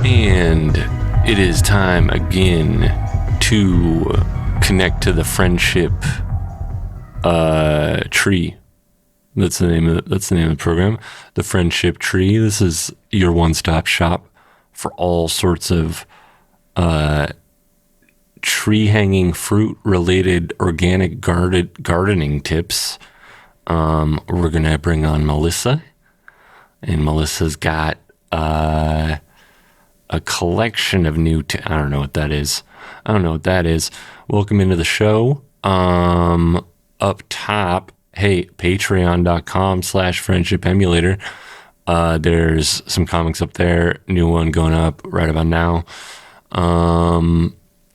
And it is time again to connect to the friendship tree. That's the name of the program, the Friendship Tree. This is your one-stop shop for all sorts of tree hanging fruit related organic gardening tips. We're gonna bring on Melissa, and Melissa's got a collection of new I don't know what that is. Welcome into the show. Up top, hey, patreon.com/friendship emulator. There's some comics up there, new one going up right about now.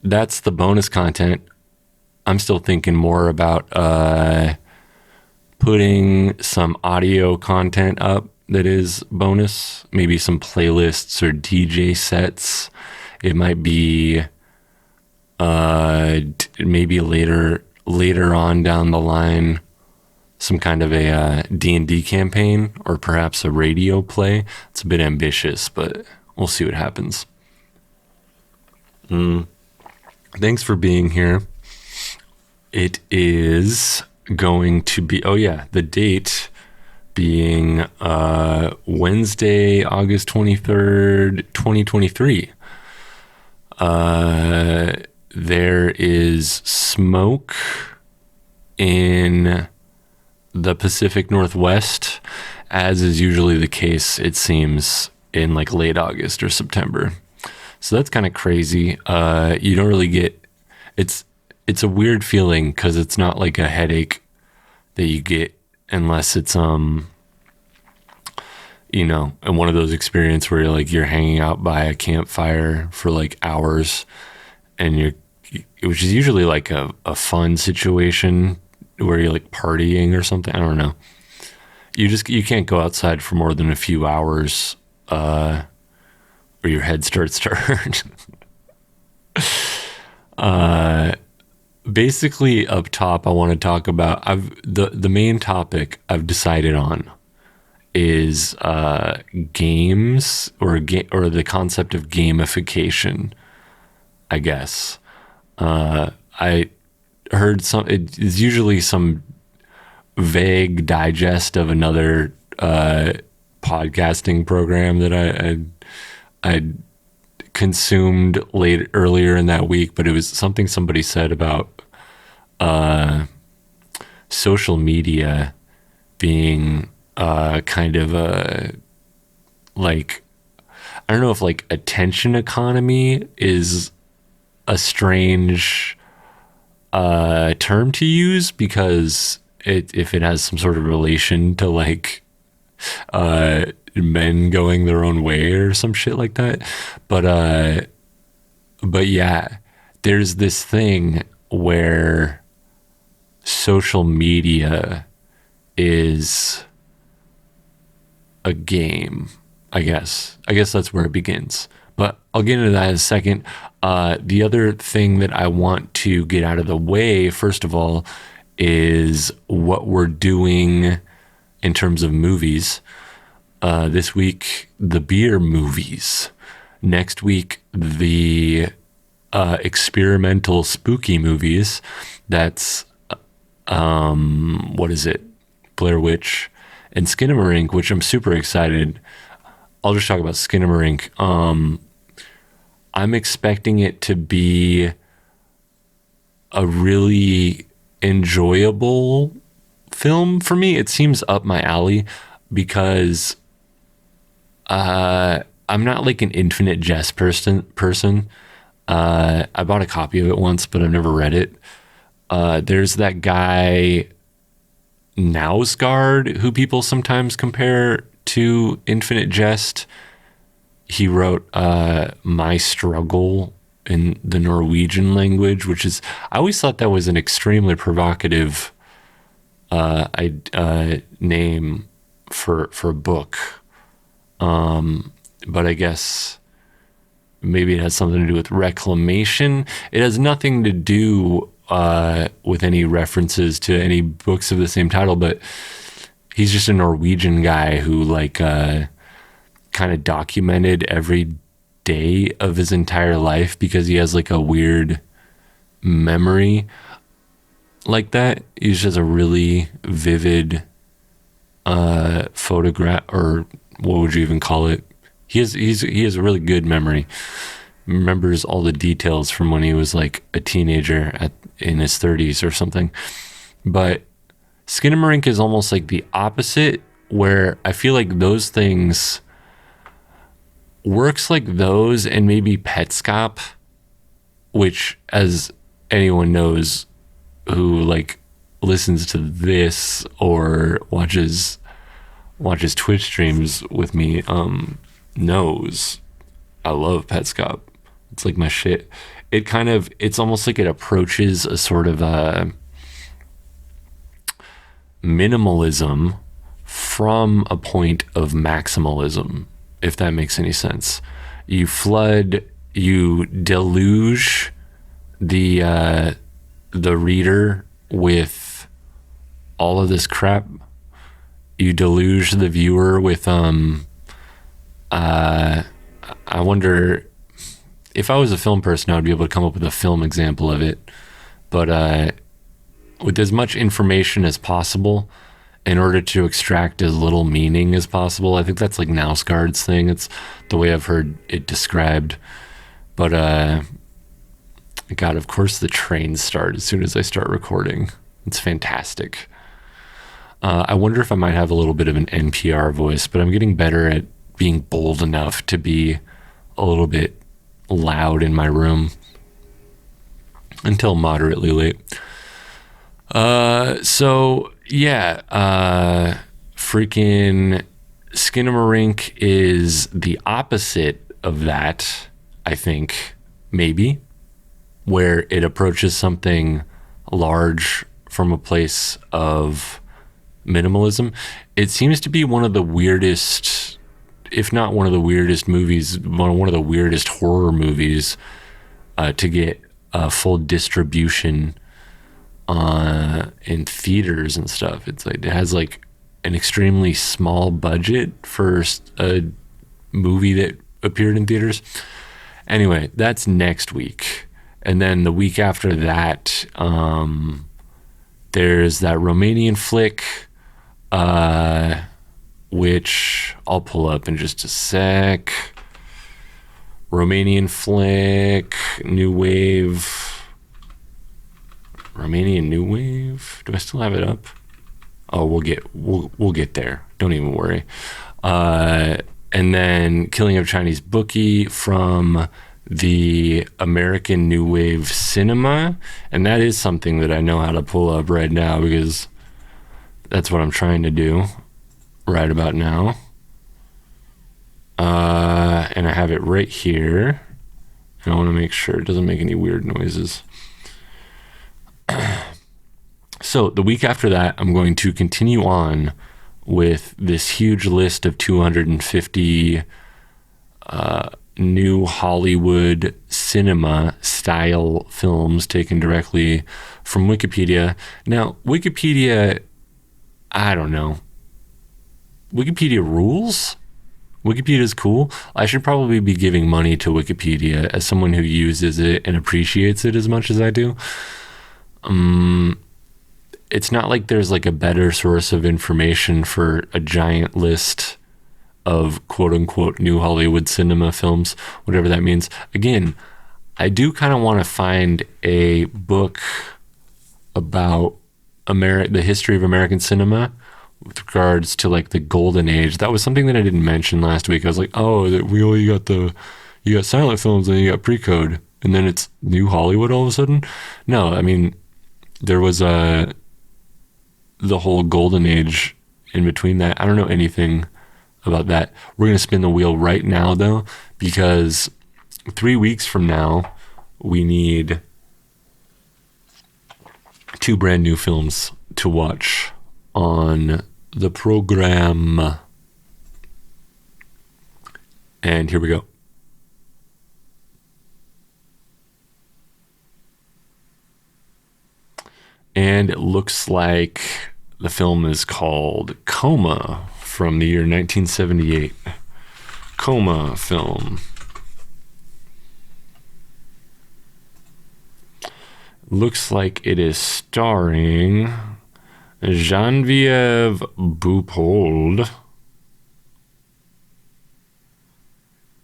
That's the bonus content. I'm still thinking more about putting some audio content up that is bonus, maybe some playlists or DJ sets. It might be maybe later on down the line, some kind of a D&D campaign, or perhaps a radio play. It's a bit ambitious, but we'll see what happens. Thanks for being here. It is going to be, the date being Wednesday, August 23rd, 2023. There is smoke in the Pacific Northwest, as is usually the case, it seems, in like late August or September. So that's kind of crazy. You don't really get, it's a weird feeling because it's not like a headache that you get unless it's and one of those experiences where you're hanging out by a campfire for like hours, and which is usually like a fun situation where you're like partying or something. I don't know. You can't go outside for more than a few hours, or your head starts to hurt. Basically, up top, I want to talk about the main topic I've decided on is games or the concept of gamification, I guess. I heard it's usually some vague digest of another podcasting program that I consumed earlier in that week, but it was something somebody said about social media being kind of a, like, I don't know if like attention economy is a strange term to use, because if it has some sort of relation to like men going their own way or some shit like that. But yeah, there's this thing where social media is a game, I guess that's where it begins, but I'll get into that in a second. The other thing that I want to get out of the way, first of all, is what we're doing in terms of movies. This week, the beer movies. Next week, the experimental spooky movies. That's what is it? Blair Witch and Skinamarink, which I'm super excited. I'll just talk about Skinamarink. I'm expecting it to be a really enjoyable film for me. It seems up my alley because I'm not like an Infinite Jest person. I bought a copy of it once, but I've never read it. There's that guy Nausgaard who people sometimes compare to Infinite Jest. He wrote My Struggle in the Norwegian language, which is, I always thought that was an extremely provocative name for a book. But I guess maybe it has something to do with reclamation. It has nothing to do with any references to any books of the same title, but he's just a Norwegian guy who like kind of documented every day of his entire life because he has like a weird memory like that. He's just a really vivid photograph, or what would you even call it? He has a really good memory. Remembers all the details from when he was like a teenager in his 30s or something. But Skinamarink is almost like the opposite, where I feel like those things works like those, and maybe Petscop, which, as anyone knows who like listens to this or watches Twitch streams with me, knows I love Petscop. It's like my shit. It's almost like it approaches a sort of minimalism from a point of maximalism, if that makes any sense. You deluge the reader with all of this crap. You deluge the viewer with I wonder if I was a film person, I would be able to come up with a film example of it. But with as much information as possible, in order to extract as little meaning as possible. I think that's like Nausgaard's thing. It's the way I've heard it described. But God, of course the trains start as soon as I start recording. It's fantastic. I wonder if I might have a little bit of an NPR voice, but I'm getting better at being bold enough to be a little bit loud in my room until moderately late. So yeah, freaking Skinamarink is the opposite of that, I think, maybe, where it approaches something large from a place of minimalism. It seems to be one of the weirdest, if not one of the weirdest movies, one of the weirdest horror movies to get a full distribution in theaters and stuff. It's like it has like an extremely small budget for a movie that appeared in theaters. Anyway, that's next week, and then the week after that, there's that Romanian flick, which I'll pull up in just a sec. Romanian flick, new wave. Romanian New Wave. Do I still have it up? Oh, we'll get there. Don't even worry. And then Killing of a Chinese Bookie from the American New Wave Cinema, and that is something that I know how to pull up right now because that's what I'm trying to do right about now. And I have it right here. And I want to make sure it doesn't make any weird noises. So the week after that, I'm going to continue on with this huge list of 250 new Hollywood cinema style films taken directly from Wikipedia. Now, Wikipedia, I don't know. Wikipedia rules? Wikipedia is cool. I should probably be giving money to Wikipedia as someone who uses it and appreciates it as much as I do. It's not like there's like a better source of information for a giant list of quote unquote new Hollywood cinema films, whatever that means. Again, I do kind of want to find a book about the history of American cinema with regards to like the golden age. That was something that I didn't mention last week. I was like, oh, that you got silent films and you got pre-code, and then it's new Hollywood all of a sudden. No, I mean, there was the whole golden age in between that. I don't know anything about that. We're going to spin the wheel right now, though, because 3 weeks from now, we need 2 brand new films to watch on the program. And here we go. And it looks like the film is called Coma from the year 1978. Coma film. Looks like it is starring Genevieve Bupold.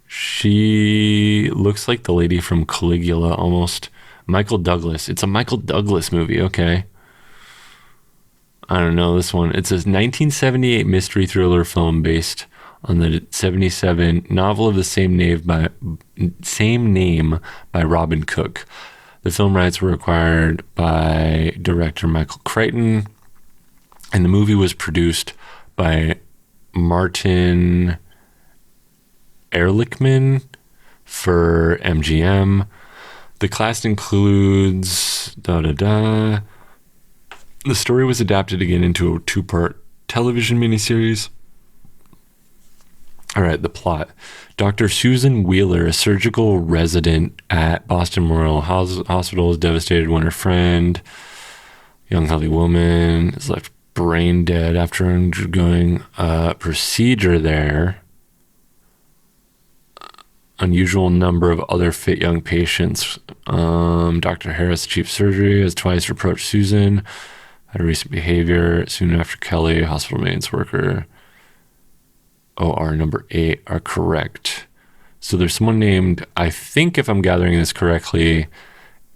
She looks like the lady from Caligula almost. Michael Douglas. It's a Michael Douglas movie. Okay. I don't know this one. It's a 1978 mystery thriller film based on the 77 novel of the same name by Robin Cook. The film rights were acquired by director Michael Crichton, and the movie was produced by Martin Ehrlichman for MGM. The cast includes The story was adapted again into a 2-part television miniseries. All right, the plot. Dr. Susan Wheeler, a surgical resident at Boston Memorial Hospital, is devastated when her friend, young healthy woman, is left brain dead after undergoing a procedure there. Unusual number of other fit young patients. Dr. Harris, chief surgery, has twice reproached Susan, had a recent behavior. Soon after Kelly, hospital maintenance worker, OR number 8 are correct. So there's someone named, I think if I'm gathering this correctly,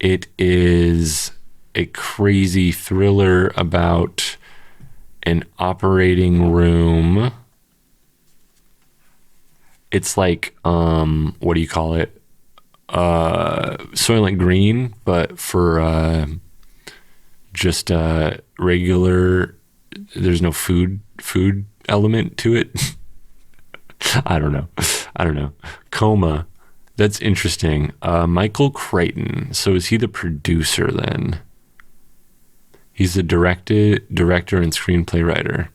it is a crazy thriller about an operating room. It's like, what do you call it? Soylent Green, but for just regular, there's no food element to it. I don't know. Coma. That's interesting. Michael Crichton. So is he the producer then? He's the director and screenplay writer.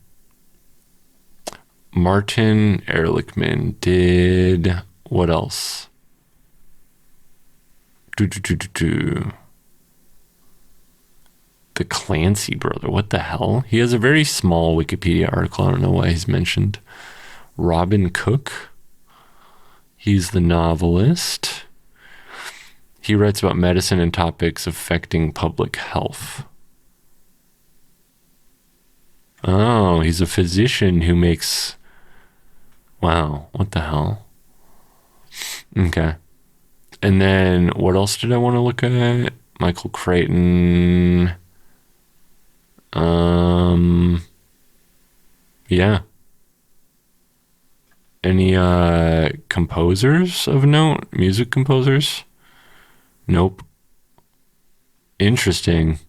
Martin Ehrlichman did what else? The Clancy brother. What the hell? He has a very small Wikipedia article. I don't know why he's mentioned. Robin Cook. He's the novelist. He writes about medicine and topics affecting public health. Oh, he's a physician who makes... Wow, what the hell? Okay. And then what else did I want to look at? Michael Crichton. Yeah. Any composers of note? Music composers? Nope. Interesting.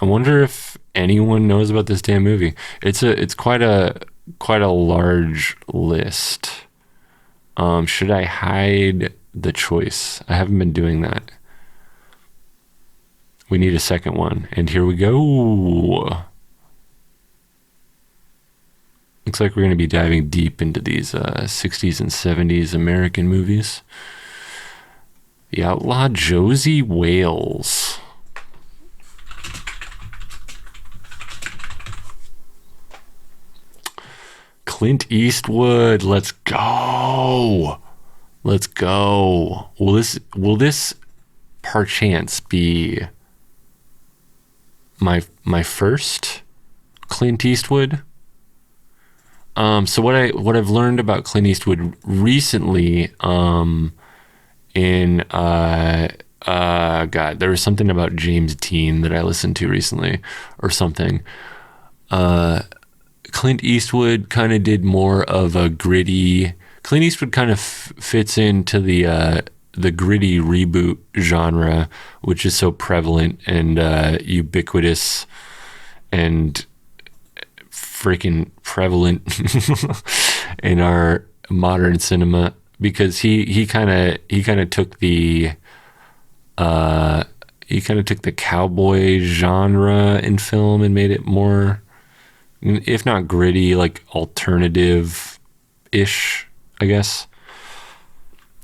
I wonder if anyone knows about this damn movie. It's quite a large list. Should I hide the choice? I haven't been doing that. We need a second one, and here we go. Looks like we're going to be diving deep into these 60s and 70s American movies. The Outlaw Josie Wales. Clint Eastwood. Let's go. Let's go. Will this perchance be my first Clint Eastwood? So what I've learned about Clint Eastwood recently, God, there was something about James Dean that I listened to recently, or something. Clint Eastwood kind of did more of a gritty. Clint Eastwood kind of fits into the gritty reboot genre, which is so prevalent and ubiquitous and freaking prevalent in our modern cinema, because he kind of took the cowboy genre in film and made it more, if not gritty, like alternative-ish, I guess.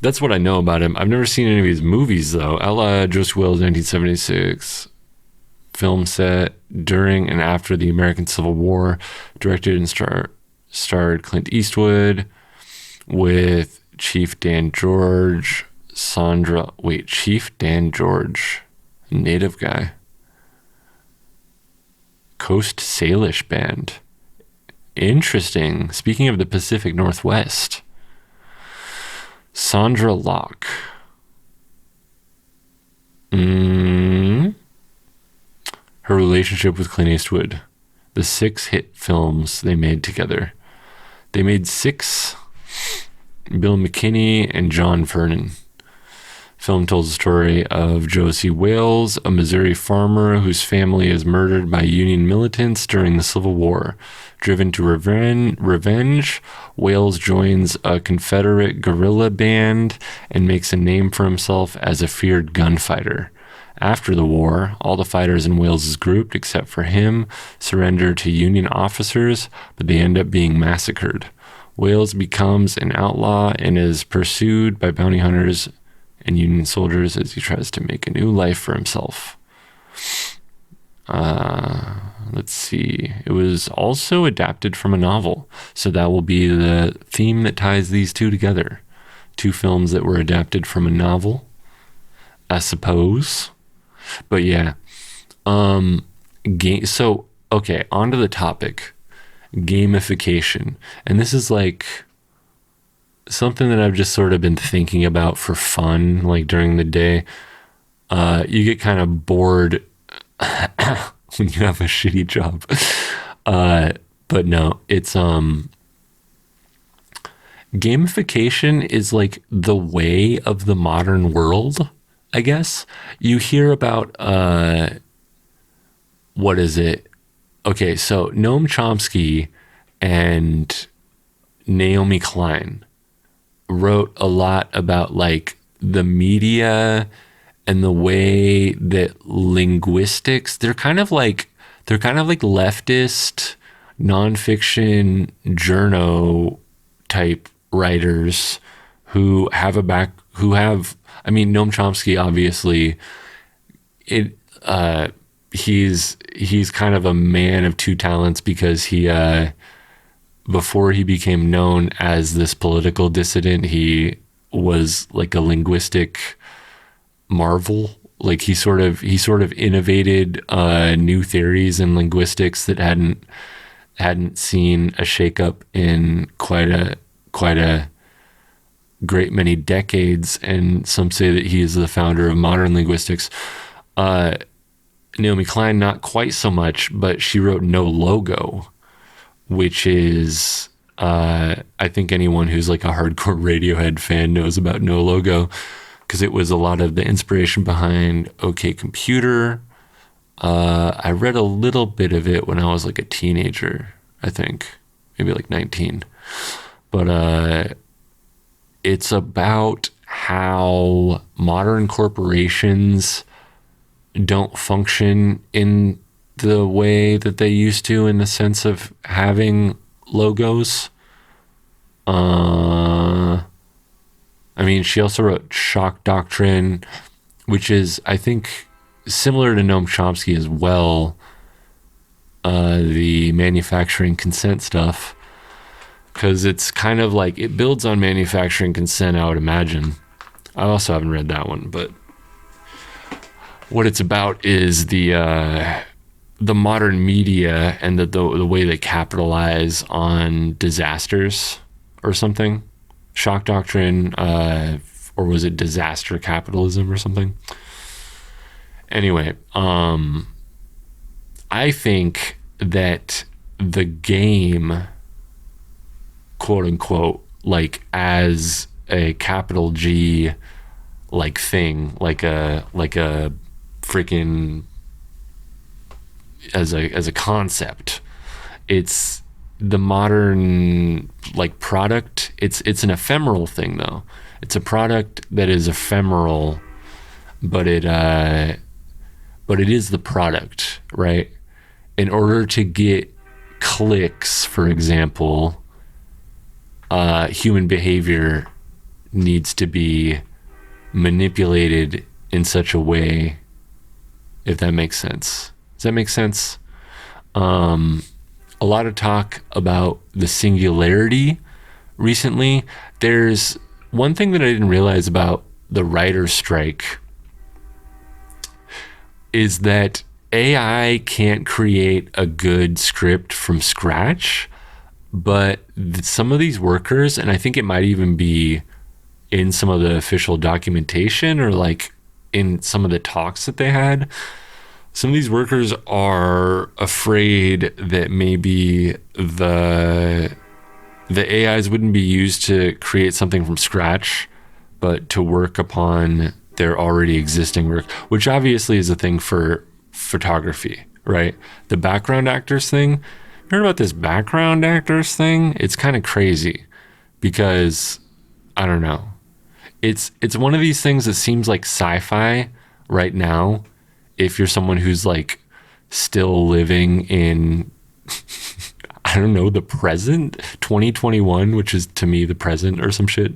That's what I know about him. I've never seen any of his movies, though. Outlaw Josie Wales, 1976. Film set during and after the American Civil War. Directed and starred Clint Eastwood with Chief Dan George, Chief Dan George. Native guy. Coast Salish Band. Interesting. Speaking of the Pacific Northwest. Sandra Locke. Her relationship with Clint Eastwood. The 6 hit films they made together. They made 6. Bill McKinney and John Vernon. Film tells the story of Josie Wales, a Missouri farmer whose family is murdered by Union militants during the Civil War. Driven to revenge, Wales joins a Confederate guerrilla band and makes a name for himself as a feared gunfighter. After the war, all the fighters in Wales's group, except for him, surrender to Union officers, but they end up being massacred. Wales becomes an outlaw and is pursued by bounty hunters and Union soldiers as he tries to make a new life for himself. Let's see. It was also adapted from a novel, so that will be the theme that ties these two together. 2 films that were adapted from a novel, I suppose. But yeah. So, okay, on to the topic. Gamification. And this is like something that I've just sort of been thinking about for fun, like during the day. You get kind of bored when you have a shitty job. But no, it's gamification is like the way of the modern world, I guess. You hear about what is it? Okay, so Noam Chomsky and Naomi Klein wrote a lot about like the media and the way that linguistics, they're kind of like leftist nonfiction journo type writers who have I mean, Noam Chomsky obviously he's kind of a man of 2 talents because he before he became known as this political dissident, he was like a linguistic marvel. Like he sort of innovated new theories in linguistics that hadn't seen a shakeup in quite a great many decades. And some say that he is the founder of modern linguistics. Naomi Klein, not quite so much, but she wrote No Logo, which is, I think anyone who's like a hardcore Radiohead fan knows about No Logo, because it was a lot of the inspiration behind OK Computer. I read a little bit of it when I was like a teenager, I think, maybe like 19. But it's about how modern corporations don't function in the way that they used to, in the sense of having logos. I mean, she also wrote Shock Doctrine, which is, I think, similar to Noam Chomsky as well, the manufacturing consent stuff, because it's kind of like, it builds on manufacturing consent, I would imagine. I also haven't read that one, but what it's about is the modern media and the way they capitalize on disasters or something. Shock Doctrine, or was it disaster capitalism or something? Anyway, I think that the game, quote unquote, like as a capital G like thing, like a freaking as a concept, it's the modern like product. It's an ephemeral thing though. It's a product that is ephemeral, but it is the product, right? In order to get clicks, for example, human behavior needs to be manipulated in such a way, if that makes sense. Does that make sense? A lot of talk about the singularity recently. There's one thing that I didn't realize about the writer's strike. is that AI can't create a good script from scratch, but some of these workers, and I think it might even be in some of the official documentation or like in some of the talks that they had, some of these workers are afraid that maybe the AIs wouldn't be used to create something from scratch, but to work upon their already existing work, which obviously is a thing for photography, right? The background actors thing. You heard about this background actors thing? It's kind of crazy because I don't know. It's one of these things that seems like sci-fi right now. If you're someone who's like still living in I don't know, the present, 2021, which is to me the present or some shit.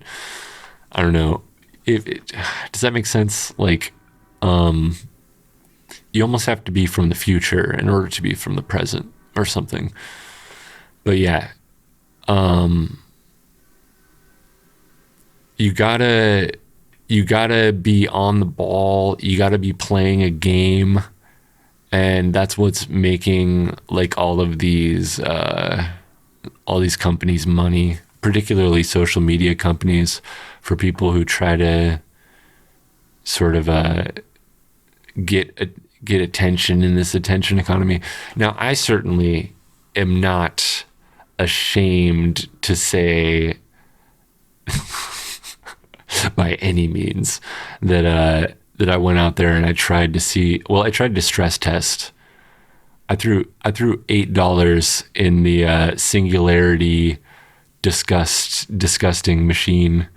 I don't know. Does that make sense? Like, you almost have to be from the future in order to be from the present or something. But yeah, you gotta be on the ball. You gotta be playing a game, and that's what's making like all these companies money, particularly social media companies, for people who try to sort of get attention in this attention economy. Now, I certainly am not ashamed to say by any means that I went out there and I tried to stress test. I threw $8 in the Singularity disgusting machine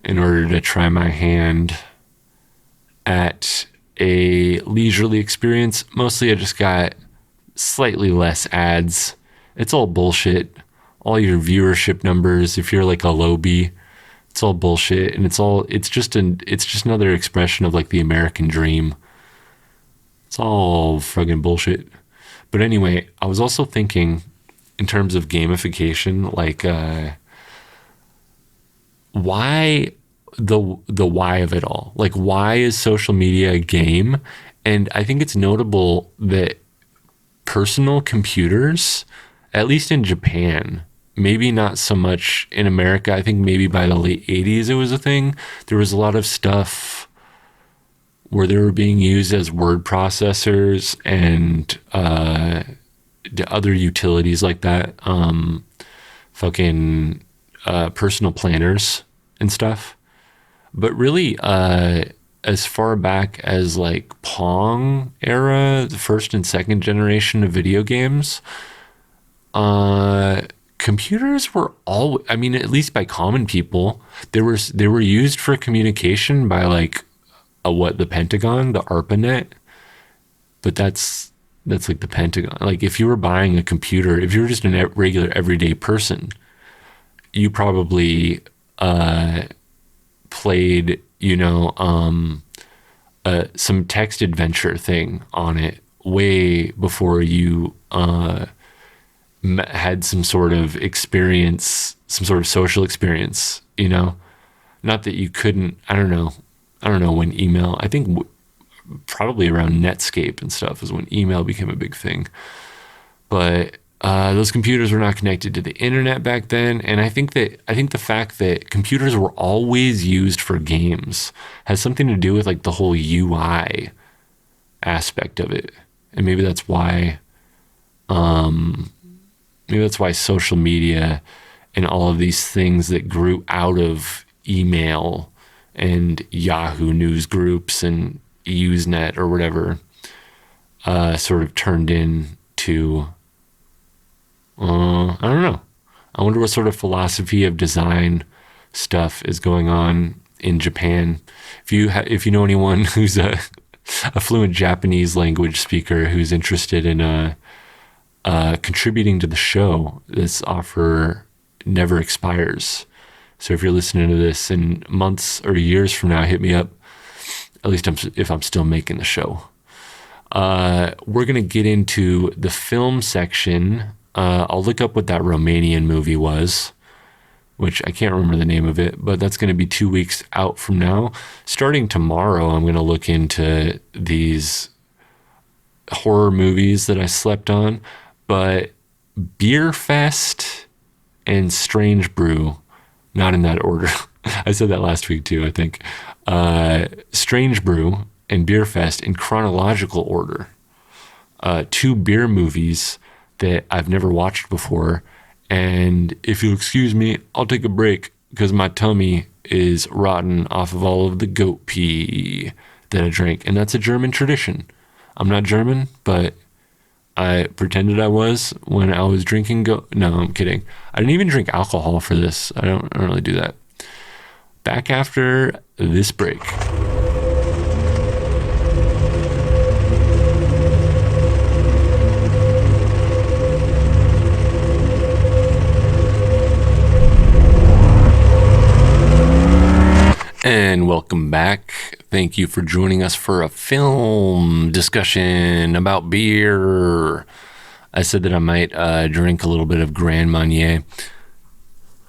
in order to try my hand at a leisurely experience. Mostly I just got slightly less ads. It's all bullshit. All your viewership numbers, if you're like a lowbie, it's all bullshit, and it's just another expression of like the American dream. It's all fucking bullshit. But anyway, I was also thinking in terms of gamification, like why the why of it all? Like, why is social media a game? And I think it's notable that personal computers, at least in Japan, maybe not so much in America. I think maybe by the late 80s it was a thing. There was a lot of stuff where they were being used as word processors and other utilities like that. Personal planners and stuff. But really, as far back as like Pong era, the first and second generation of video games, computers were I mean, at least by common people, they were used for communication by like the Pentagon, the ARPANET. But that's like the Pentagon. Like, if you were buying a computer, if you were just a regular everyday person, you probably played, some text adventure thing on it way before you had some sort of experience, some sort of social experience, not that you couldn't. I don't know when email, I think probably around Netscape and stuff is when email became a big thing. But those computers were not connected to the internet back then. And I think the fact that computers were always used for games has something to do with like the whole UI aspect of it. And maybe that's why social media and all of these things that grew out of email and Yahoo news groups and Usenet or whatever sort of turned into I don't know. I wonder what sort of philosophy of design stuff is going on in Japan. If you know anyone who's a fluent Japanese language speaker who's interested in contributing to the show, this offer never expires. So if you're listening to this in months or years from now, hit me up. At least if I'm still making the show. We're going to get into the film section. I'll look up what that Romanian movie was, which I can't remember the name of it, but that's going to be 2 weeks out from now. Starting tomorrow, I'm going to look into these horror movies that I slept on, but Beer Fest and Strange Brew, not in that order. I said that last week too, I think. Strange Brew and Beer Fest in chronological order. Two beer movies that I've never watched before. And if you'll excuse me, I'll take a break because my tummy is rotten off of all of the goat pee that I drank. And that's a German tradition. I'm not German, but I pretended I was when I was drinking goat. No, I'm kidding. I didn't even drink alcohol for this. I don't really do that. Back after this break. And welcome back. Thank you for joining us for a film discussion about beer. I said that I might drink a little bit of Grand Marnier.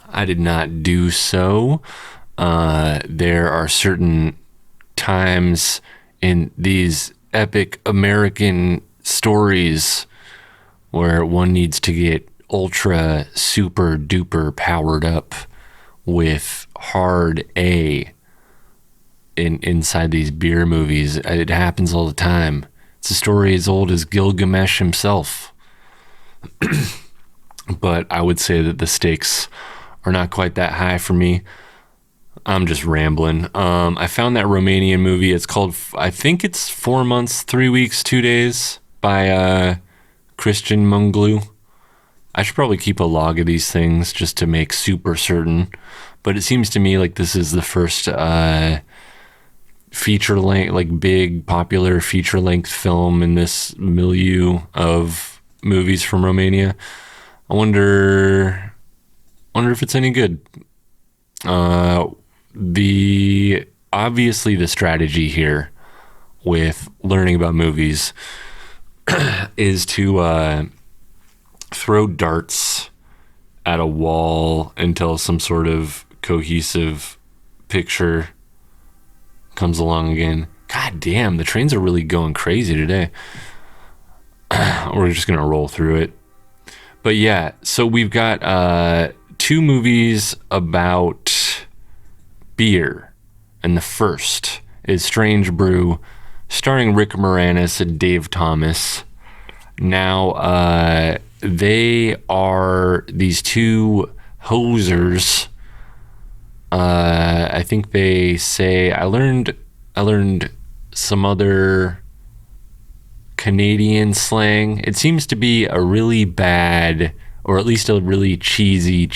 I did not do so. There are certain times in these epic American stories where one needs to get ultra super duper powered up with hard A inside these beer movies. It happens all the time. It's a story as old as Gilgamesh himself. But I would say that the stakes are not quite that high for me. I'm just rambling. I found that Romanian movie. It's called, I think it's 4 months, 3 weeks, 2 days by Christian Munglu. I should probably keep a log of these things just to make super certain. But it seems to me like this is the first feature length, like big popular feature length film in this milieu of movies from Romania. I wonder if it's any good. Obviously the strategy here with learning about movies is to throw darts at a wall until some sort of cohesive picture comes along again. God damn, the trains are really going crazy today. We're just gonna roll through it. But yeah, so we've got 2 movies about beer, and the first is Strange Brew, starring Rick Moranis and Dave Thomas. Now, they are these 2 hosers. I think they say, I learned some other Canadian slang. It seems to be a really bad, or at least a really cheesy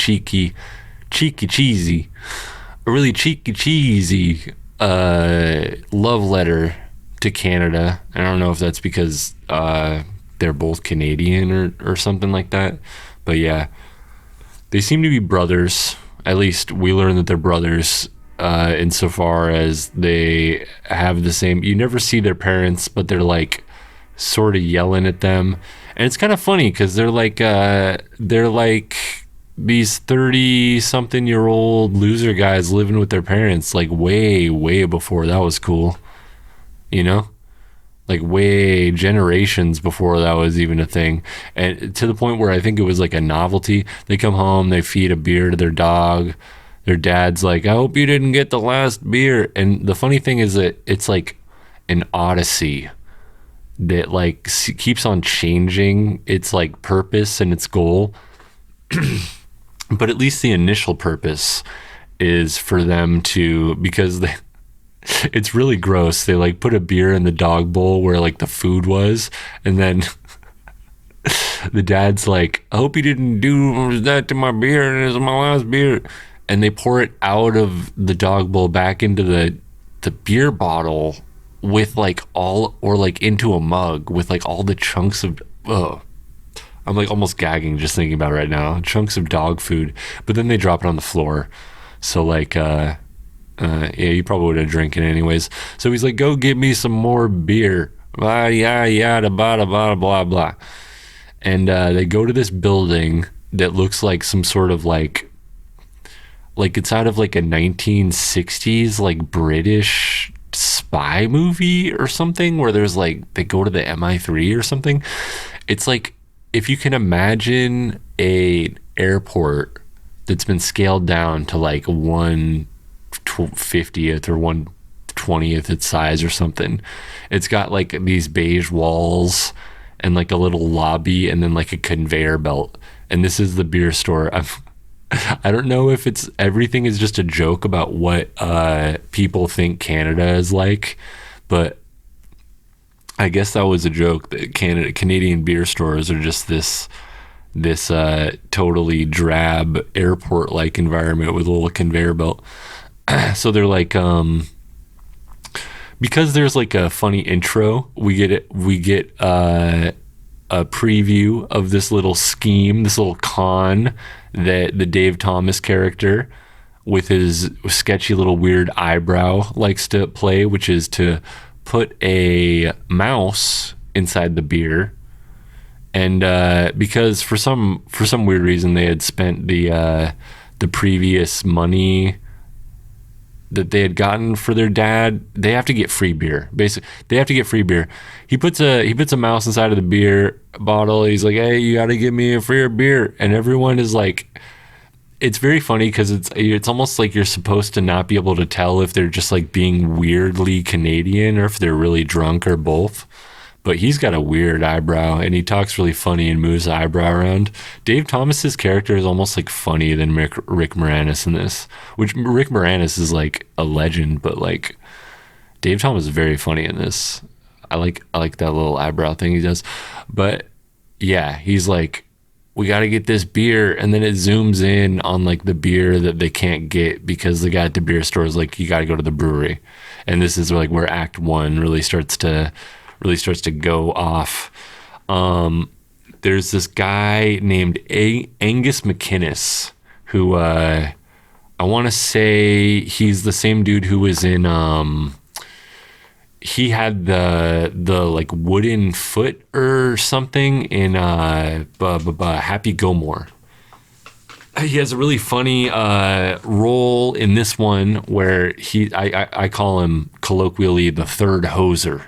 love letter to Canada. I don't know if that's because they're both Canadian or something like that. But yeah, they seem to be brothers. At least we learn that they're brothers insofar as they have the same... You never see their parents, but they're like sort of yelling at them. And it's kind of funny because they're like these 30-something-year-old loser guys living with their parents like way, way before that was cool. You know? Like way generations before that was even a thing. And to the point where I think it was like a novelty. They come home, they feed a beer to their dog. Their dad's like, I hope you didn't get the last beer. And the funny thing is that it's like an odyssey that like keeps on changing its like purpose and its goal. But at least the initial purpose is for them to, because they, it's really gross. They like put a beer in the dog bowl where like the food was, and then the dad's like, I hope you didn't do that to my beer, and it's my last beer. And they pour it out of the dog bowl back into the beer bottle with like all, or like into a mug with like all the chunks of, I'm like almost gagging just thinking about it right now. Chunks of dog food. But then they drop it on the floor. So like, yeah, you probably would have drinking anyways. So he's like, go get me some more beer. Yada, bada, bada, blah, blah. And they go to this building that looks like some sort of like it's out of like a 1960s, like British spy movie or something where there's like they go to the MI3 or something. It's like if you can imagine a airport that's been scaled down to like 1/50th or 1/20th its size or something. It's got like these beige walls and like a little lobby and then like a conveyor belt. And this is the beer store. I don't know if it's everything is just a joke about what people think Canada is like, but I guess that was a joke that Canadian beer stores are just this totally drab airport like environment with a little conveyor belt. So they're like because there's like a funny intro, we get a preview of this little scheme, this little con that the Dave Thomas character with his sketchy little weird eyebrow likes to play, which is to put a mouse inside the beer. And because for some weird reason they had spent the previous money that they had gotten for their dad, they have to get free beer. Basically, they have to get free beer. He puts a mouse inside of the beer bottle. He's like, "Hey, you got to give me a free beer," and everyone is like, it's very funny because it's almost like you're supposed to not be able to tell if they're just like being weirdly Canadian or if they're really drunk or both. But he's got a weird eyebrow and he talks really funny and moves the eyebrow around. Dave Thomas's character is almost like funnier than Rick Moranis in this, which Rick Moranis is like a legend, but like Dave Thomas is very funny in this. I like that little eyebrow thing he does. But yeah, he's like, we got to get this beer, and then it zooms in on like the beer that they can't get because the guy at the beer store is like, you got to go to the brewery. And this is like where Act 1 really starts to go off. There's this guy named Angus McInnes who I want to say he's the same dude who was in he had the like wooden foot or something in Happy Gilmore. He has a really funny role in this one where I call him colloquially the third hoser.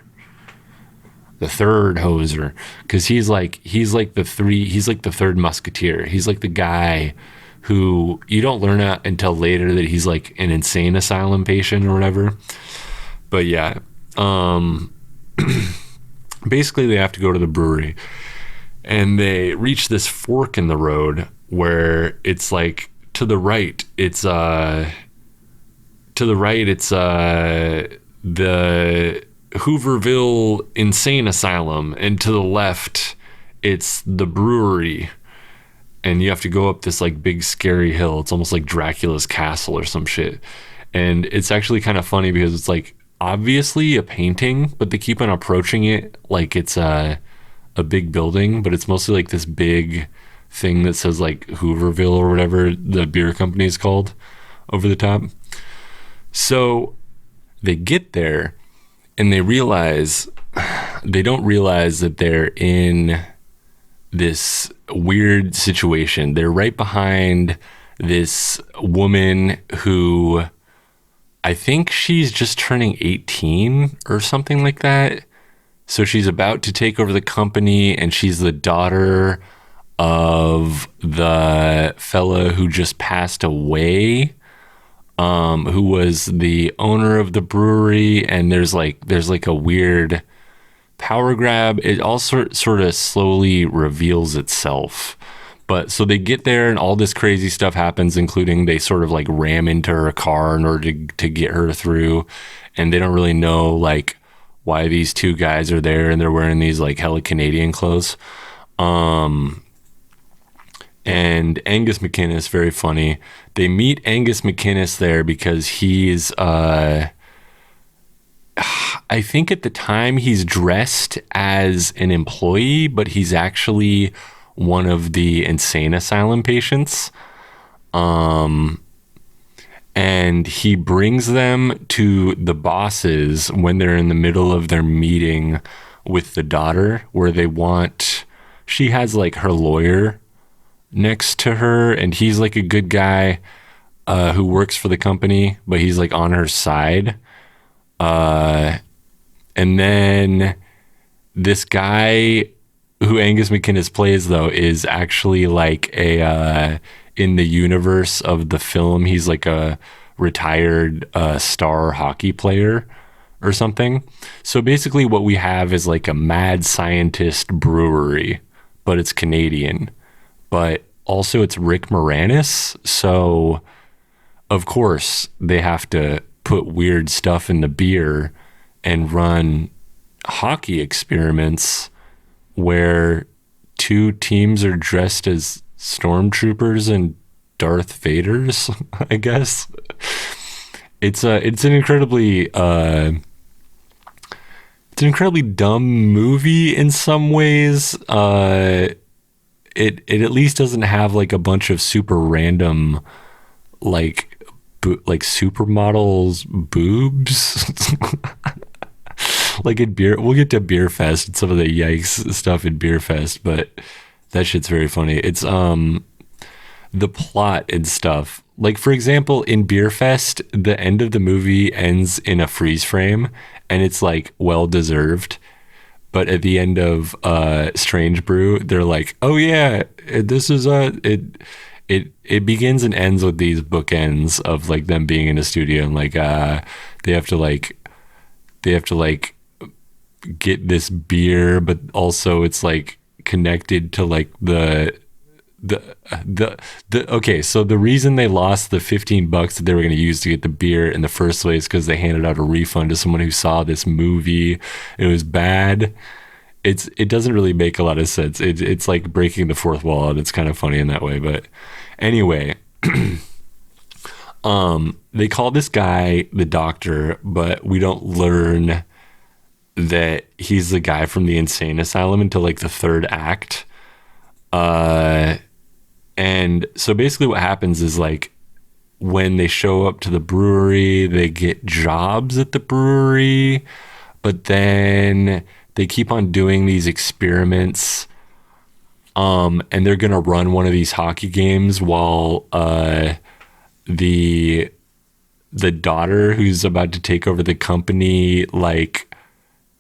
The third hoser, because he's like the third musketeer. He's like the guy who you don't learn out until later that he's like an insane asylum patient or whatever. But yeah, basically they have to go to the brewery, and they reach this fork in the road where it's like to the right it's the Hooverville Insane Asylum, and to the left it's the brewery, and you have to go up this like big scary hill. It's almost like Dracula's castle or some shit, and it's actually kind of funny because it's like obviously a painting, but they keep on approaching it like it's a big building, but it's mostly like this big thing that says like Hooverville or whatever the beer company is called over the top. So they get there and they don't realize that they're in this weird situation. They're right behind this woman who I think she's just turning 18 or something like that. So she's about to take over the company, and she's the daughter of the fella who just passed away, who was the owner of the brewery. And there's like a weird power grab. It all sort of slowly reveals itself. But so they get there and all this crazy stuff happens, including they sort of like ram into her car in order to get her through. And they don't really know like why these two guys are there, and they're wearing these like hella Canadian clothes. And Angus McInnes, very funny. They meet Angus McInnes there because he's, I think at the time he's dressed as an employee, but he's actually one of the insane asylum patients. And he brings them to the bosses when they're in the middle of their meeting with the daughter, where she has like her lawyer next to her, and he's like a good guy who works for the company, but he's like on her side. And then this guy who Angus McInnes plays, though, is actually like in the universe of the film, he's like a retired star hockey player or something. So basically, what we have is like a mad scientist brewery, but it's Canadian. But also, it's Rick Moranis. So, of course, they have to put weird stuff in the beer and run hockey experiments where two teams are dressed as stormtroopers and Darth Vaders, I guess. It's an incredibly dumb movie in some ways. It at least doesn't have like a bunch of super random like like supermodels boobs. Like in beer, we'll get to Beer Fest and some of the yikes stuff in Beer Fest, but that shit's very funny. It's the plot and stuff. Like, for example, in Beer Fest, the end of the movie ends in a freeze frame, and it's like well deserved. But at the end of Strange Brew, they're like, "Oh yeah, this is it begins and ends with these bookends of like them being in a studio and like they have to like get this beer, but also it's like connected to like the okay, so the reason they lost the $15 that they were going to use to get the beer in the first place because they handed out a refund to someone who saw this movie. It was bad. It doesn't really make a lot of sense. It's like breaking the fourth wall, and it's kind of funny in that way. But anyway, they call this guy the doctor, but we don't learn that he's the guy from the insane asylum until like the third act. And so basically what happens is like when they show up to the brewery, they get jobs at the brewery, but then they keep on doing these experiments. And they're going to run one of these hockey games while the daughter who's about to take over the company like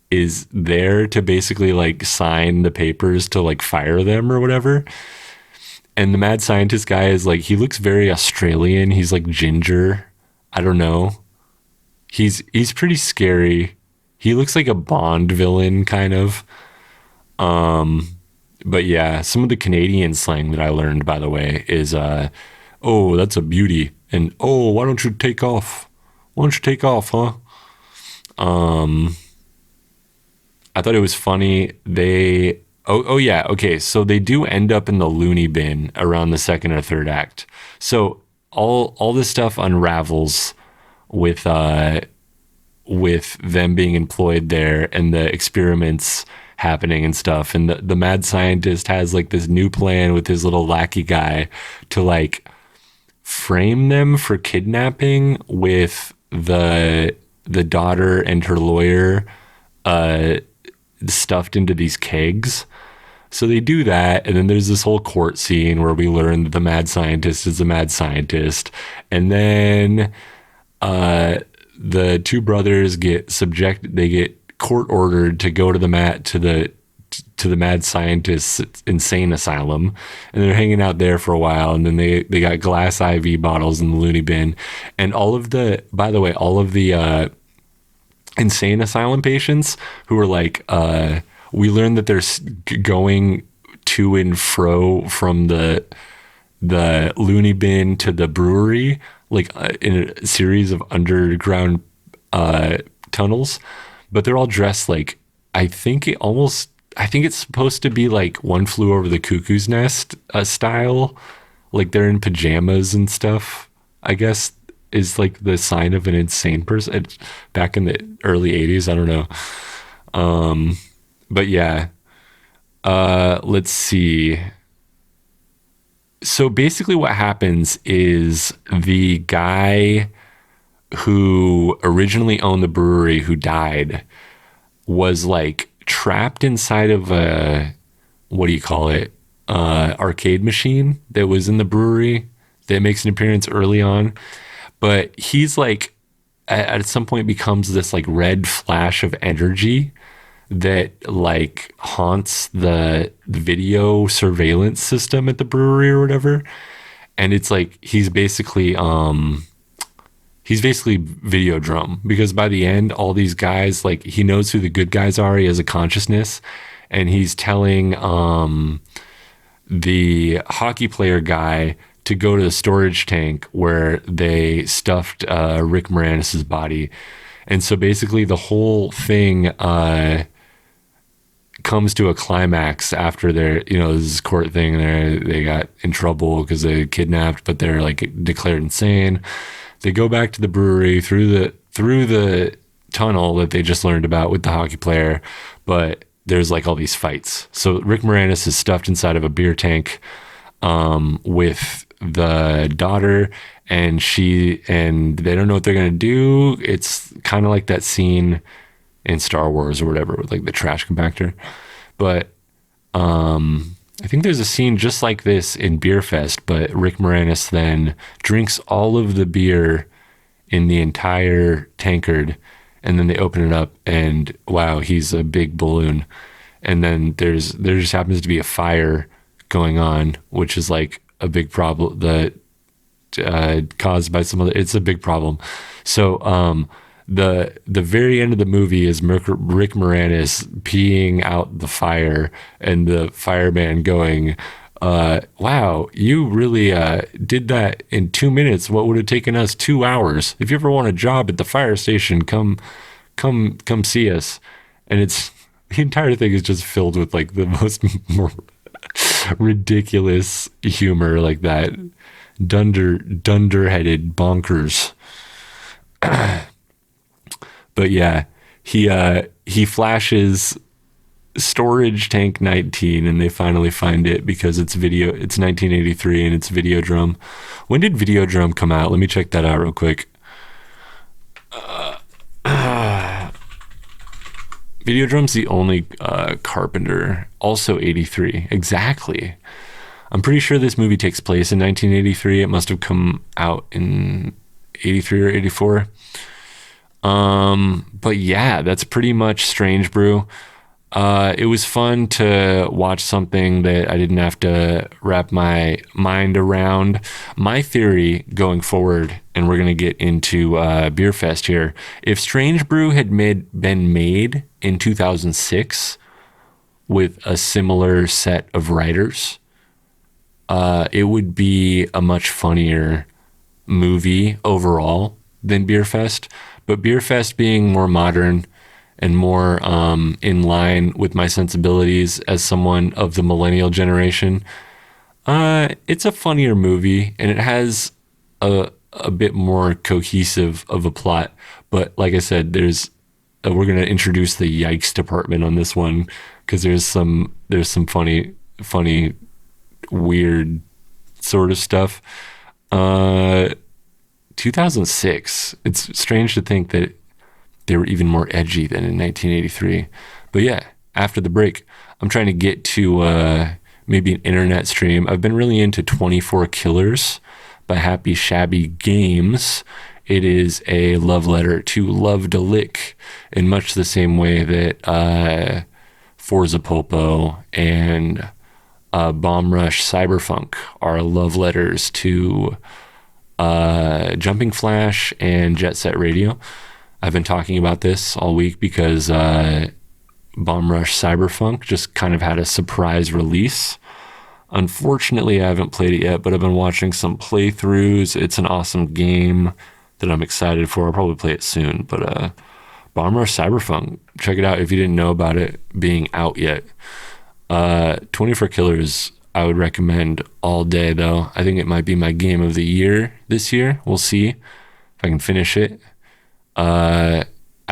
is there to basically like sign the papers to like fire them or whatever. And the mad scientist guy is like, he looks very Australian. He's like ginger. I don't know. He's pretty scary. He looks like a Bond villain kind of. But yeah, some of the Canadian slang that I learned, by the way, is oh, that's a beauty. And oh, why don't you take off? Why don't you take off, huh? I thought it was funny. Oh yeah, okay. So they do end up in the loony bin around the second or third act. So all this stuff unravels with them being employed there and the experiments happening and stuff. And the mad scientist has like this new plan with his little lackey guy to like frame them for kidnapping with the daughter and her lawyer stuffed into these kegs. So they do that, and then there's this whole court scene where we learn that the mad scientist is a mad scientist, and then the two brothers get court ordered to go to the mad scientist's insane asylum, and they're hanging out there for a while, and then they got glass IV bottles in the loony bin, and all of the insane asylum patients who are like we learned that they're going to and fro from the loony bin to the brewery, like in a series of underground tunnels, but they're all dressed like I think it's supposed to be like One Flew Over the Cuckoo's Nest style, like they're in pajamas and stuff, I guess is like the sign of an insane person back in the early 80s. I don't know. But yeah, let's see. So basically what happens is the guy who originally owned the brewery, who died, was like trapped inside of a, what do you call it? Arcade machine that was in the brewery that makes an appearance early on. But he's like at some point becomes this like red flash of energy that like haunts the video surveillance system at the brewery or whatever. And it's like he's basically Videodrome, because by the end, all these guys, like, he knows who the good guys are. He has a consciousness, and he's telling the hockey player guy to go to the storage tank where they stuffed Rick Moranis' body. And so basically the whole thing comes to a climax after their, this court thing. They got in trouble because they kidnapped, but they're like declared insane. They go back to the brewery through the tunnel that they just learned about with the hockey player, but there's like all these fights. So Rick Moranis is stuffed inside of a beer tank with the daughter, and they don't know what they're gonna do. It's kind of like that scene in Star Wars or whatever with like the trash compactor. But I think there's a scene just like this in Beer Fest, but Rick Moranis then drinks all of the beer in the entire tankard, and then they open it up, and wow, he's a big balloon. And then there just happens to be a fire going on, which is like a big problem that caused by some other. It's a big problem. So the very end of the movie is Rick Moranis peeing out the fire, and the fireman going, wow, you really did that in 2 minutes. What would have taken us 2 hours? If you ever want a job at the fire station, come see us. And the entire thing is just filled with like the most ridiculous humor, like that dunder-headed bonkers. But yeah, he flashes storage tank 19, and they finally find it because it's 1983 and it's Videodrome. When did Videodrome come out? Let me check that out real quick. Videodrome's the only Carpenter, also 83. Exactly. I'm pretty sure this movie takes place in 1983. It must have come out in 83 or 84. But yeah, that's pretty much Strange Brew. It was fun to watch something that I didn't have to wrap my mind around. My theory going forward, and we're going to get into Beer Fest here, if Strange Brew had been made in 2006 with a similar set of writers, it would be a much funnier movie overall than Beer Fest. But Beer Fest being more modern and more in line with my sensibilities as someone of the millennial generation, it's a funnier movie, and it has a bit more cohesive of a plot. But like I said, we're going to introduce the yikes department on this one, because there's some funny, weird sort of stuff. 2006. It's strange to think that they were even more edgy than in 1983. But yeah, after the break, I'm trying to get to maybe an internet stream. I've been really into 24 Killers by Happy Shabby Games. It is a love letter to Love to Lick in much the same way that Forza Popo and Bomb Rush Cyberfunk are love letters to Jumping Flash and Jet Set Radio. I've been talking about this all week because Bomb Rush Cyberfunk just kind of had a surprise release. Unfortunately, I haven't played it yet, but I've been watching some playthroughs. It's an awesome game that I'm excited for. I'll probably play it soon, but Bomb Rush Cyberfunk, check it out if you didn't know about it being out yet. 24 Killers, I would recommend all day, though. I think it might be my game of the year this year. We'll see if I can finish it. I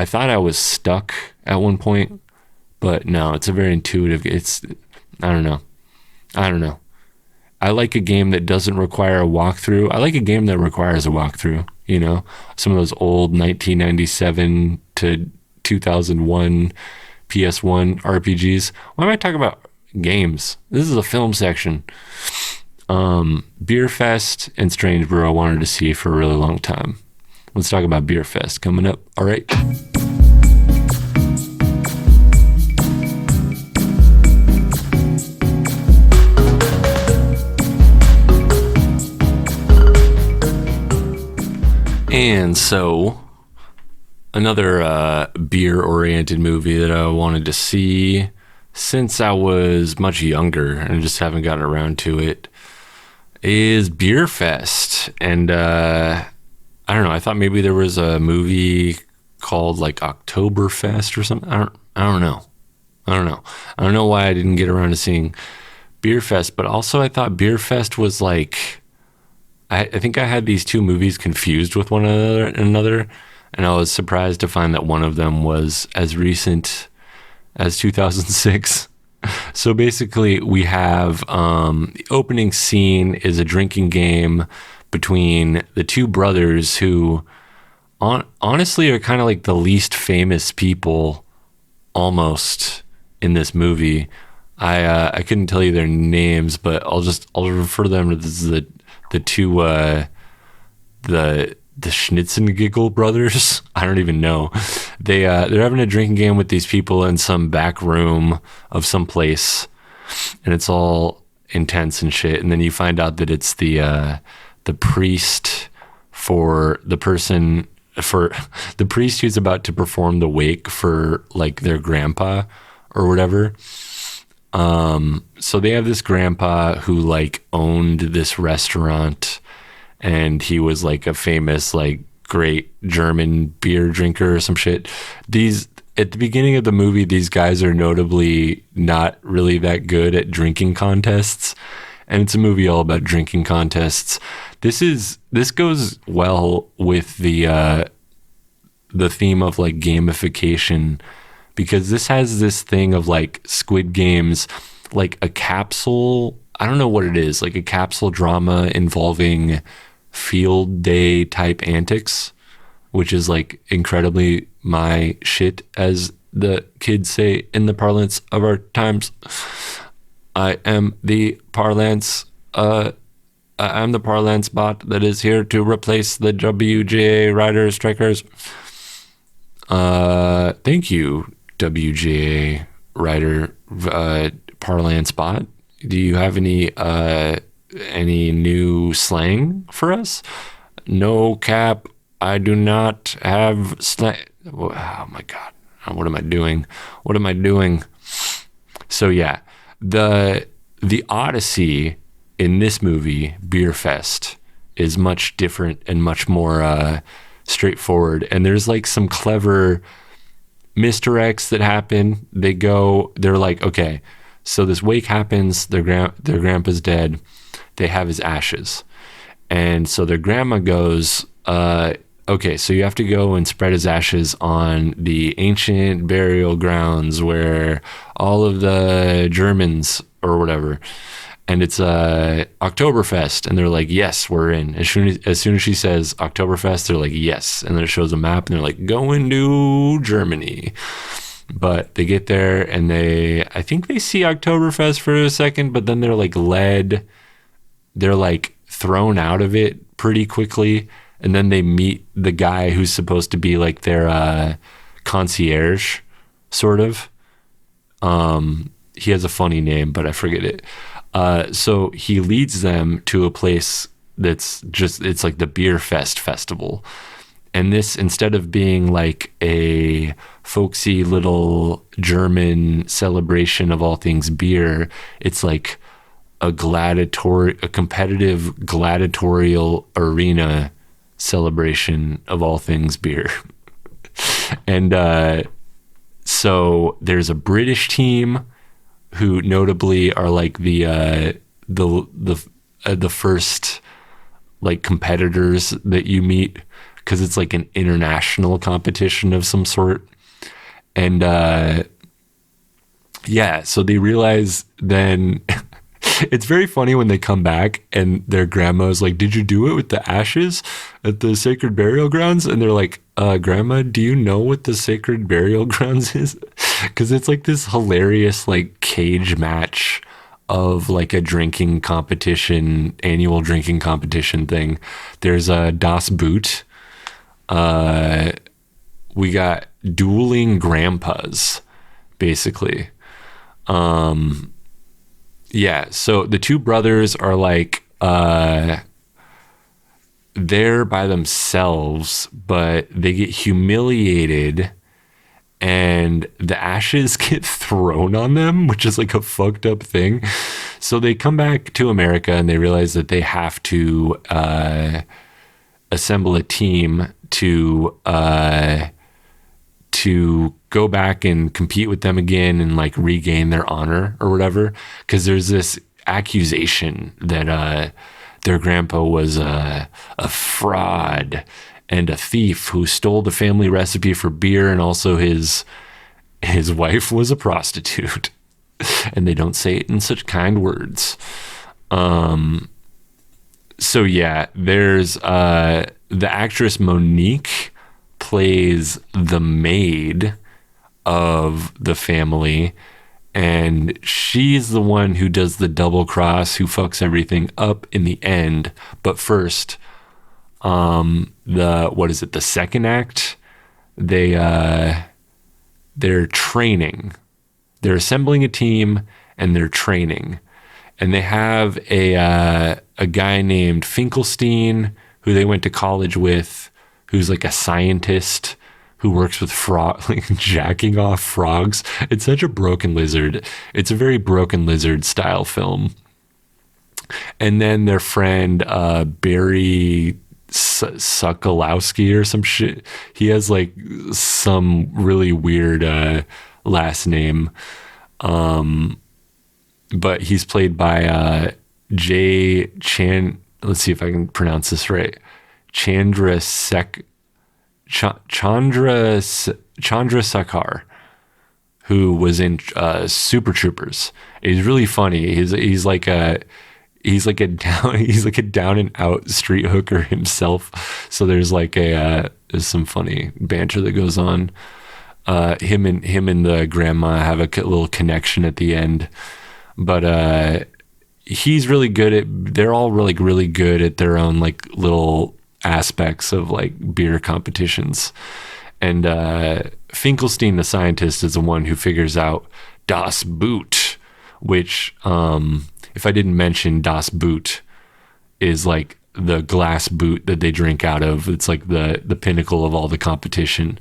thought I was stuck at one point, but no, it's a very intuitive. I don't know. I like a game that doesn't require a walkthrough. I like a game that requires a walkthrough, some of those old 1997 to 2001 PS1 RPGs. Why am I talking about games? This is a film section. Beer Fest and Strange Brew I wanted to see for a really long time. Let's talk about Beer Fest coming up. All right. And so, another beer-oriented movie that I wanted to see since I was much younger and just haven't gotten around to it is Beer Fest. And I don't know, I thought maybe there was a movie called like Oktoberfest or something. I don't know. I don't know why I didn't get around to seeing Beer Fest, but also I thought Beer Fest was like, I think I had these two movies confused with one another, and I was surprised to find that one of them was as recent as 2006. So basically, we have the opening scene is a drinking game between the two brothers who honestly are kind of like the least famous people almost in this movie. I couldn't tell you their names, but I'll refer to them as the two the Schnitzengiggle brothers. I don't even know. They're having a drinking game with these people in some back room of some place, and it's all intense and shit. And then you find out that it's the priest for the priest who's about to perform the wake for like their grandpa or whatever. So they have this grandpa who like owned this restaurant, and he was like a famous, like great German beer drinker or some shit. At the beginning of the movie, these guys are notably not really that good at drinking contests. And it's a movie all about drinking contests. This goes well with the theme of like gamification, because this has this thing of like Squid Games, like a capsule, I don't know what it is, like a capsule drama involving field day type antics, which is like incredibly my shit, as the kids say in the parlance of our times. I am the parlance bot that is here to replace the WGA riders, strikers. Thank you, WGA rider parlance bot. Do you have any new slang for us? No cap. I do not have slang. Oh my God. What am I doing? So yeah, the Odyssey in this movie, Beer Fest, is much different and much more straightforward. And there's like some clever misdirects that happen. They're like, okay, so this wake happens, their grandpa's dead, they have his ashes. And so their grandma goes, okay, so you have to go and spread his ashes on the ancient burial grounds where all of the Germans or whatever. And it's Oktoberfest, and they're like, yes, we're in. As soon as she says Oktoberfest, they're like, yes. And then it shows a map, and they're like, going to Germany. But they get there, and I think they see Oktoberfest for a second, but then they're like they're like thrown out of it pretty quickly. And then they meet the guy who's supposed to be like their concierge, sort of. He has a funny name, but I forget it. So he leads them to a place it's like the Beer Fest festival. And this, instead of being like a folksy little German celebration of all things beer, it's like a competitive gladiatorial arena celebration of all things beer. And so there's a British team who notably are like the first like competitors that you meet, because it's like an international competition of some sort. And yeah, so they realize then it's very funny when they come back and their grandma's like, did you do it with the ashes at the sacred burial grounds? And they're like, Grandma, do you know what the sacred burial grounds is? Because it's like this hilarious like cage match of like a drinking competition, annual drinking competition thing. There's a Das Boot, We got dueling grandpas, basically. Yeah, so the two brothers are like they're by themselves, but they get humiliated and the ashes get thrown on them, which is like a fucked up thing. So they come back to America and they realize that they have to assemble a team to go back and compete with them again and like regain their honor or whatever, because there's this accusation that their grandpa was a fraud and a thief who stole the family recipe for beer, and also his wife was a prostitute. And they don't say it in such kind words. So yeah, there's the actress Monique plays the maid of the family, and she's the one who does the double cross, who fucks everything up in the end. But first, the second act, they're training. They're assembling a team and they're training. And they have a guy named Finkelstein who they went to college with, who's like a scientist who works with like jacking off frogs. It's such a Broken Lizard. It's a very Broken Lizard style film. And then their friend Barry Sokolowski or some shit. He has like some really weird last name. But he's played by Jay Chan. Let's see if I can pronounce this right. Chandra Sakar, who was in Super Troopers. He's really funny. He's like a down and out street hooker himself. So there's like there's some funny banter that goes on. Him and the grandma have a little connection at the end, but he's really good at. They're all really good at their own like little aspects of like beer competitions. And Finkelstein, the scientist, is the one who figures out Das Boot, which if I didn't mention, Das Boot is like the glass boot that they drink out of. It's like the pinnacle of all the competition.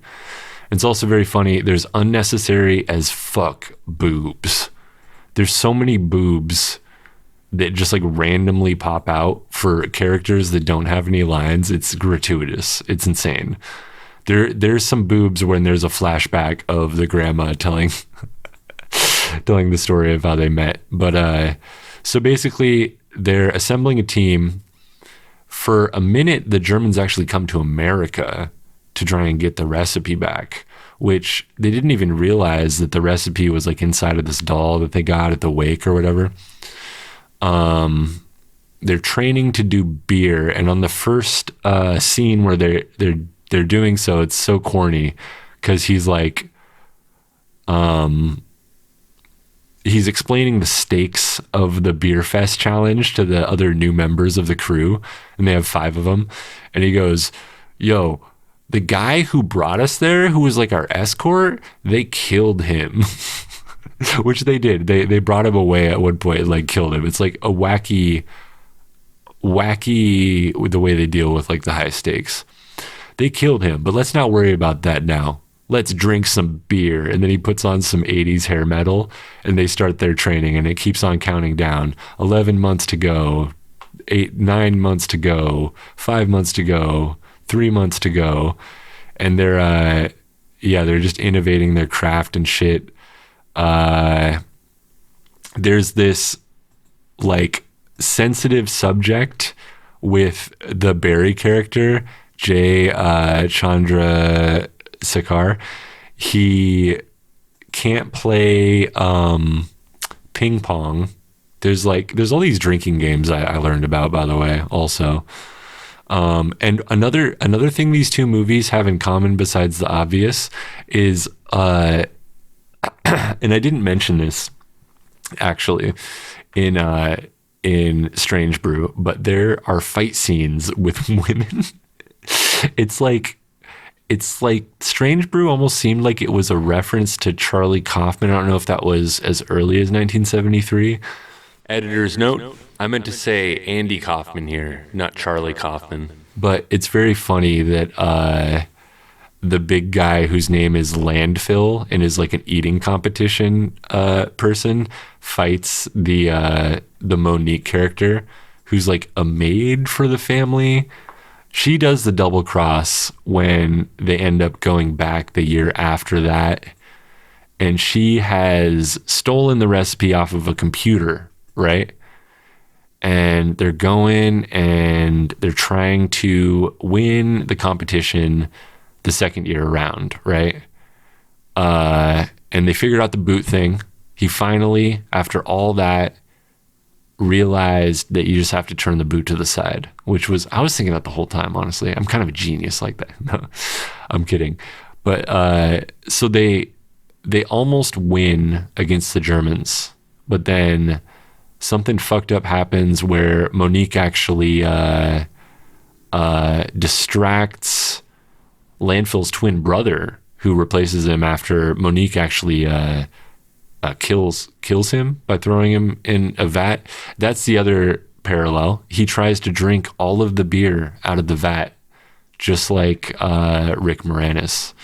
It's also very funny. There's unnecessary as fuck boobs. There's so many boobs that just like randomly pop out for characters that don't have any lines. It's gratuitous. It's insane. There's some boobs when there's a flashback of the grandma telling the story of how they met. But so basically they're assembling a team. For a minute, the Germans actually come to America to try and get the recipe back, which they didn't even realize that the recipe was like inside of this doll that they got at the wake or whatever. They're training to do beer, and on the first scene where they're doing so, it's so corny because he's like he's explaining the stakes of the beer fest challenge to the other new members of the crew, and they have 5 of them, and he goes, yo, the guy who brought us there, who was like our escort, they killed him. Which they did. They brought him away at one point and like killed him. It's like a wacky the way they deal with like the high stakes. They killed him, but let's not worry about that now. Let's drink some beer. And then he puts on some 80s hair metal and they start their training, and it keeps on counting down. 11 months to go, 9 months to go, 5 months to go, 3 months to go. And they're just innovating their craft and shit. There's this like sensitive subject with the Barry character, Jay Chandra Sakar. He can't play ping pong. There's all these drinking games I learned about, by the way, also. And another thing these two movies have in common besides the obvious is and I didn't mention this actually in Strange Brew, but there are fight scenes with women. It's like it's like Strange Brew almost seemed like it was a reference to Charlie Kaufman. I don't know if that was as early as 1973. Editor's note, I meant to say Andy Kaufman here, not Charlie Kaufman. But it's very funny that the big guy whose name is Landfill and is like an eating competition person fights the Monique character, who's like a maid for the family. She does the double cross when they end up going back the year after that, and she has stolen the recipe off of a computer, right? And they're going and they're trying to win the competition the second year around, right? And they figured out the boot thing. He finally, after all that, realized that you just have to turn the boot to the side, which was, I was thinking that the whole time, honestly. I'm kind of a genius like that. No, I'm kidding. But so they almost win against the Germans, but then something fucked up happens where Monique actually distracts Landfill's twin brother, who replaces him after Monique actually kills him by throwing him in a vat. That's the other parallel. He tries to drink all of the beer out of the vat, just like Rick Moranis.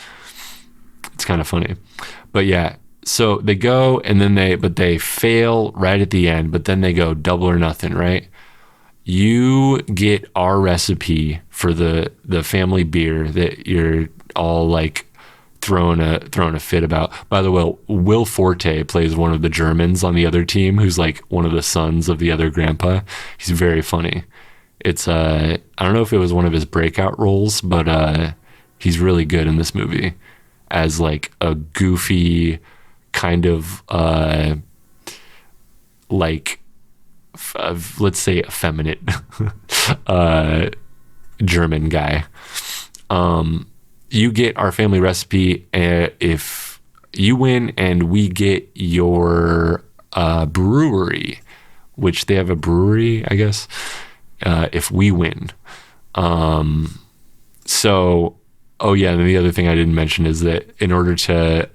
It's kind of funny. But yeah, so they go and then they fail right at the end, but then they go double or nothing, right? You get our recipe for the family beer that you're all like throwing a fit about. By the way, Will Forte plays one of the Germans on the other team, who's like one of the sons of the other grandpa. He's very funny. It's I don't know if it was one of his breakout roles, but he's really good in this movie as like a goofy kind of like let's say effeminate German guy. You get our family recipe if you win, and we get your brewery, which they have a brewery, I guess, if we win. So, oh yeah, and the other thing I didn't mention is that in order to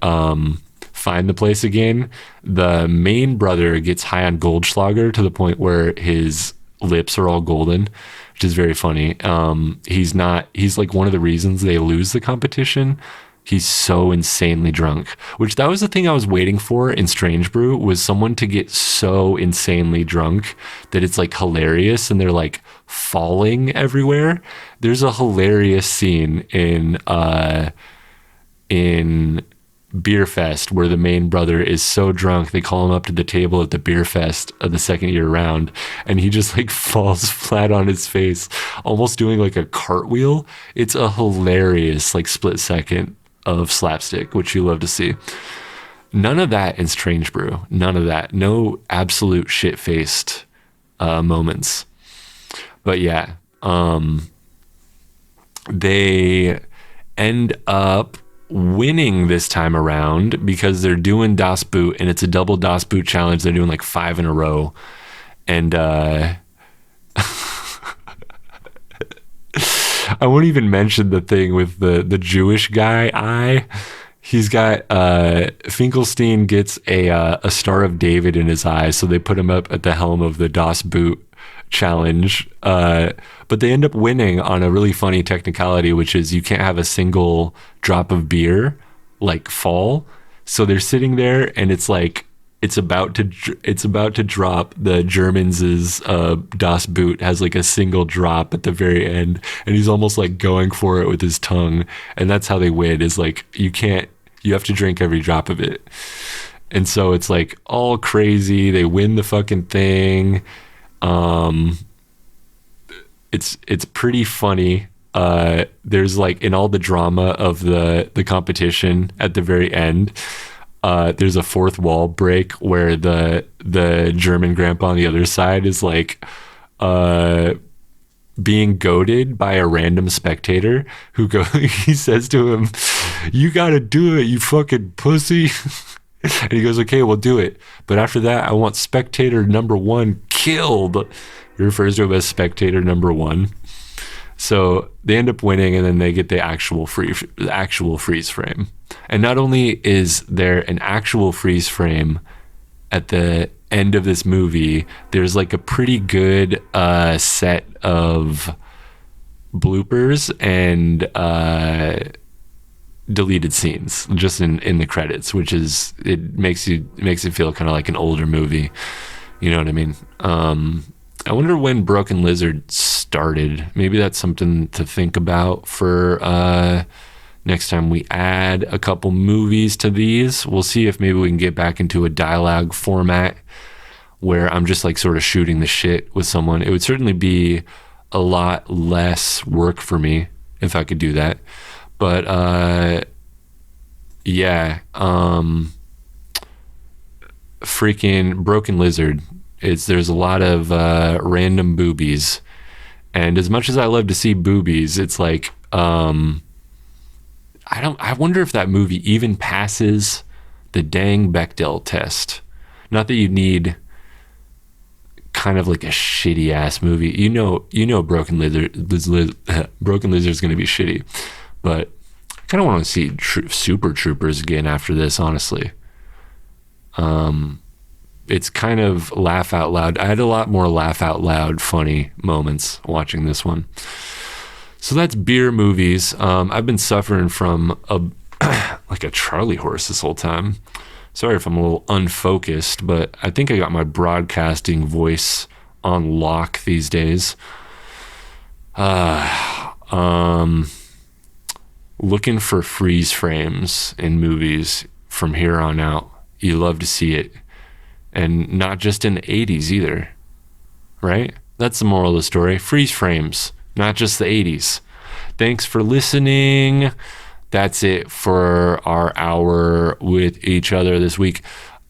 find the place again, the main brother gets high on Goldschlager to the point where his lips are all golden, which is very funny. He's like one of the reasons they lose the competition. He's so insanely drunk, which that was the thing I was waiting for in Strange Brew, was someone to get so insanely drunk that it's like hilarious and they're like falling everywhere. There's a hilarious scene in Beer Fest where the main brother is so drunk they call him up to the table at the Beer Fest of the second year round, and he just like falls flat on his face, almost doing like a cartwheel. It's a hilarious like split second of slapstick, which you love to see. None of that in Strange Brew. None of that. No absolute shit-faced moments. But yeah, they end up winning this time around because they're doing Das Boot, and it's a double Das Boot challenge. They're doing like 5 in a row. And I won't even mention the thing with the Jewish guy. He's got Finkelstein gets a Star of David in his eye, so they put him up at the helm of the Das Boot challenge. But they end up winning on a really funny technicality, which is you can't have a single drop of beer like fall. So they're sitting there, and it's like it's about to drop. The Germans' Das Boot has like a single drop at the very end, and he's almost like going for it with his tongue, and that's how they win. Is like you have to drink every drop of it, and so it's like all crazy. They win the fucking thing. It's pretty funny. There's like in all the drama of the competition at the very end, there's a fourth wall break where the German grandpa on the other side is like being goaded by a random spectator who he says to him, "You gotta do it, you fucking pussy." And he goes, "Okay, we'll do it. But after that, I want spectator number 1 killed." He refers to him as spectator number 1. So they end up winning, and then they get the actual freeze frame. And not only is there an actual freeze frame at the end of this movie, there's like a pretty good set of bloopers and deleted scenes just in the credits, which is, it makes it feel kind of like an older movie. You know what I mean? I wonder when Broken Lizard started. Maybe that's something to think about for next time we add a couple movies to these. We'll see if maybe we can get back into a dialogue format where I'm just like sort of shooting the shit with someone. It would certainly be a lot less work for me if I could do that. But yeah, freaking Broken Lizard. There's a lot of random boobies, and as much as I love to see boobies, it's like I wonder if that movie even passes the dang Bechdel test. Not that you need kind of like a shitty ass movie. You know, Broken Lizard is going to be shitty, but I kind of want to see Super Troopers again after this, honestly. It's kind of laugh out loud. I had a lot more laugh out loud funny moments watching this one. So that's beer movies. I've been suffering from like a Charlie horse this whole time. Sorry if I'm a little unfocused, but I think I got my broadcasting voice on lock these days. Looking for freeze frames in movies from here on out. You love to see it. And not just in the 80s either, right? That's the moral of the story. Freeze frames, not just the 80s. Thanks for listening. That's it for our hour with each other this week.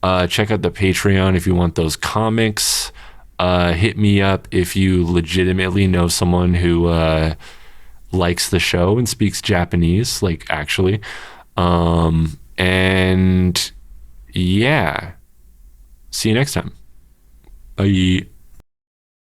Check out the Patreon if you want those comics. Hit me up if you legitimately know someone who likes the show and speaks Japanese, like actually. And yeah. See you next time. Bye.